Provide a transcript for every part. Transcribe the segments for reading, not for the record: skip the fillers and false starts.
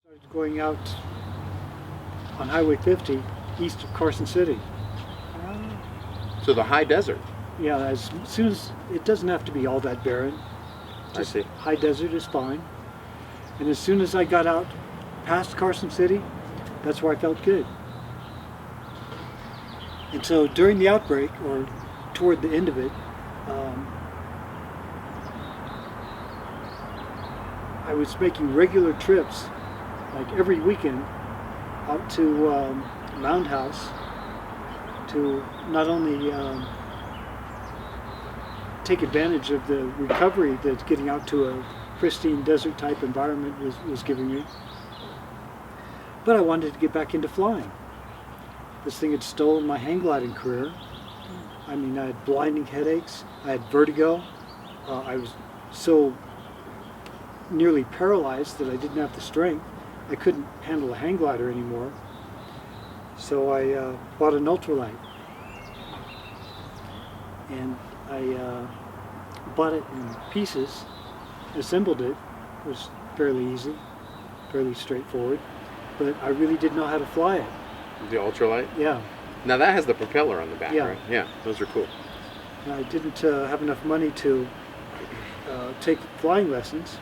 Started going out on Highway 50 east of Carson City. So the high desert. Yeah, as soon as it doesn't have to be all that barren. Just I see. high desert is fine. And as soon as I got out past Carson City, that's where I felt good. And so during the outbreak, or toward the end of it, I was making regular trips, like every weekend, out to Mound House to not only take advantage of the recovery that getting out to a pristine desert type environment was giving me, but I wanted to get back into flying. This thing had stolen my hang gliding career. I mean, I had blinding headaches, I had vertigo, I was so nearly paralyzed that I didn't have the strength. I couldn't handle a hang glider anymore. So I bought an ultralight. And I bought it in pieces, assembled it. It was fairly easy, fairly straightforward. But I really didn't know how to fly it. The ultralight? Yeah. Now that has the propeller on the back, Yeah. right? Yeah, those are cool. And I didn't have enough money to take flying lessons.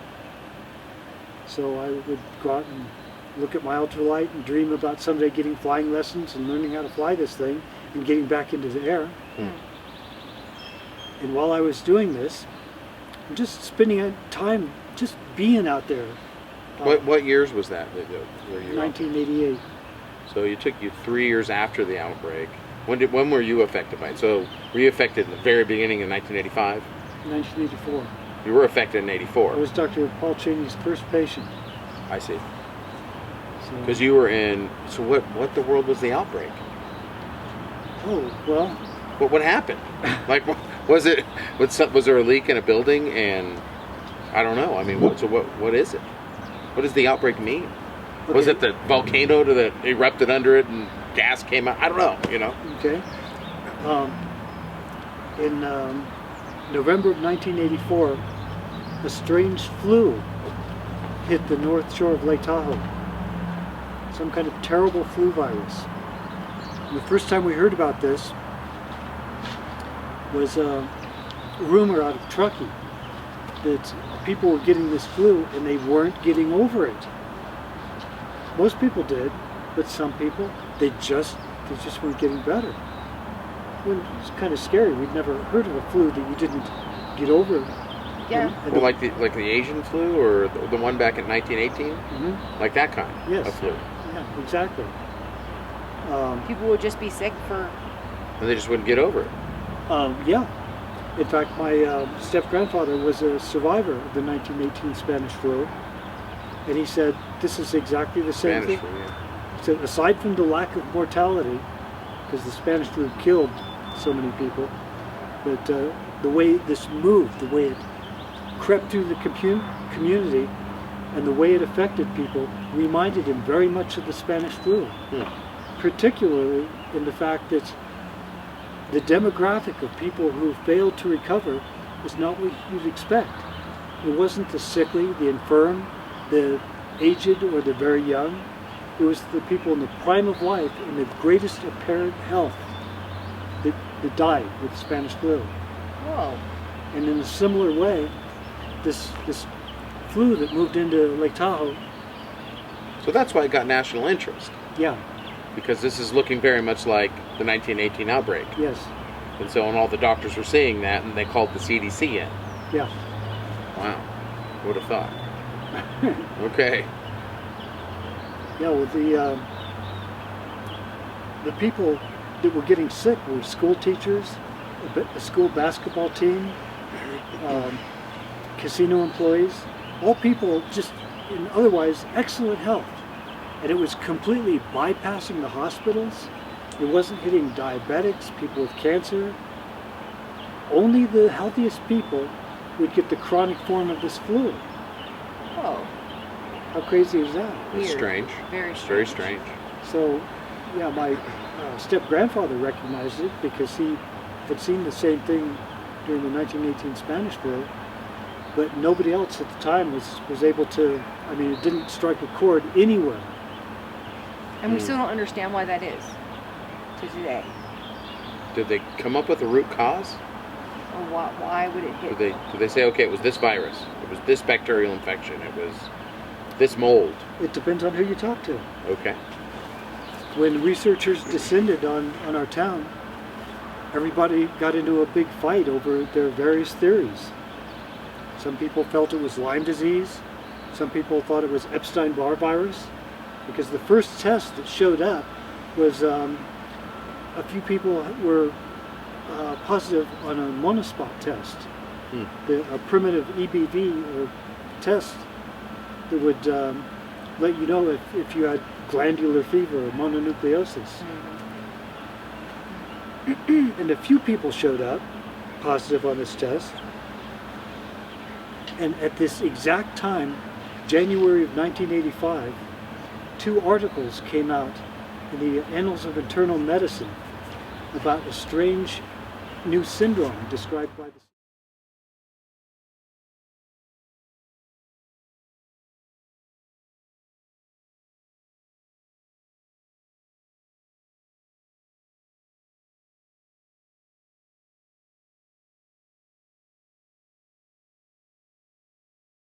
So I would go out and look at my ultralight and dream about someday getting flying lessons and learning how to fly this thing and getting back into the air. And while I was doing this, just spending time just being out there. What years was that? Were you 1988. So it took you 3 years after the outbreak. When were you affected by it? So were you affected in the very beginning in 1985? 1984. You were affected in 84. I was Dr. Paul Cheney's first patient. I see. So, Because you were in. So what the world was the outbreak? oh, well, What happened? Like, was there a leak in a building? And I don't know. I mean, what is it? What does the outbreak mean? okay. Was it the volcano that erupted under it and gas came out? I don't know. Okay. In November of 1984, a strange flu hit the north shore of Lake Tahoe. Some kind of terrible flu virus. And the first time we heard about this was a rumor out of Truckee that people were getting this flu and they weren't getting over it. Most people did, but some people, they just weren't getting better. Well, it's kind of scary. We'd never heard of a flu that you didn't get over. Yeah. Well, like the Asian flu or the one back in 1918, like that kind Yes. of flu, Yeah, exactly. People would just be sick for. and they just wouldn't get over it. Yeah. In fact, my step-grandfather was a survivor of the 1918 Spanish flu, and he said this is exactly the same Spanish thing. flu, yeah. So aside from the lack of mortality, because the Spanish flu killed so many people, but the way this moved, the way it crept through the community, and the way it affected people reminded him very much of the Spanish flu, particularly in the fact that the demographic of people who failed to recover is not what you'd expect. It wasn't the sickly, the infirm, the aged, or the very young. It was the people in the prime of life in the greatest apparent health that died with the Spanish flu. Whoa. And in a similar way, this flu that moved into Lake Tahoe, So that's why it got national interest, yeah, because this is looking very much like the 1918 outbreak. yes, And so, and all the doctors were seeing that, and they called the CDC in. yeah. Wow, who would have thought? Okay. Yeah, well, the people that were getting sick were school teachers, a school basketball team, casino employees, all people just in otherwise excellent health. And it was completely bypassing the hospitals. It wasn't hitting diabetics, people with cancer. Only the healthiest people would get the chronic form of this flu. Whoa. How crazy is that? It's Weird. strange. Very strange. Very strange. So, yeah, my step-grandfather recognized it because he had seen the same thing during the 1918 Spanish flu. but nobody else at the time was able to. I mean, it didn't strike a chord anywhere. And we still don't understand why that is to today. Did they come up with a root cause? Or why would it hit? Did they say, okay, it was this virus, it was this bacterial infection, it was this mold? It depends on who you talk to. Okay. When researchers descended on our town, everybody got into a big fight over their various theories. Some people felt it was Lyme disease. Some people thought it was Epstein-Barr virus, because the first test that showed up was a few people were positive on a monospot test, a primitive EBV or test that would let you know if you had glandular fever or mononucleosis. And a few people showed up positive on this test. And at this exact time, January of 1985, 2 articles came out in the Annals of Internal Medicine about a strange new syndrome described by the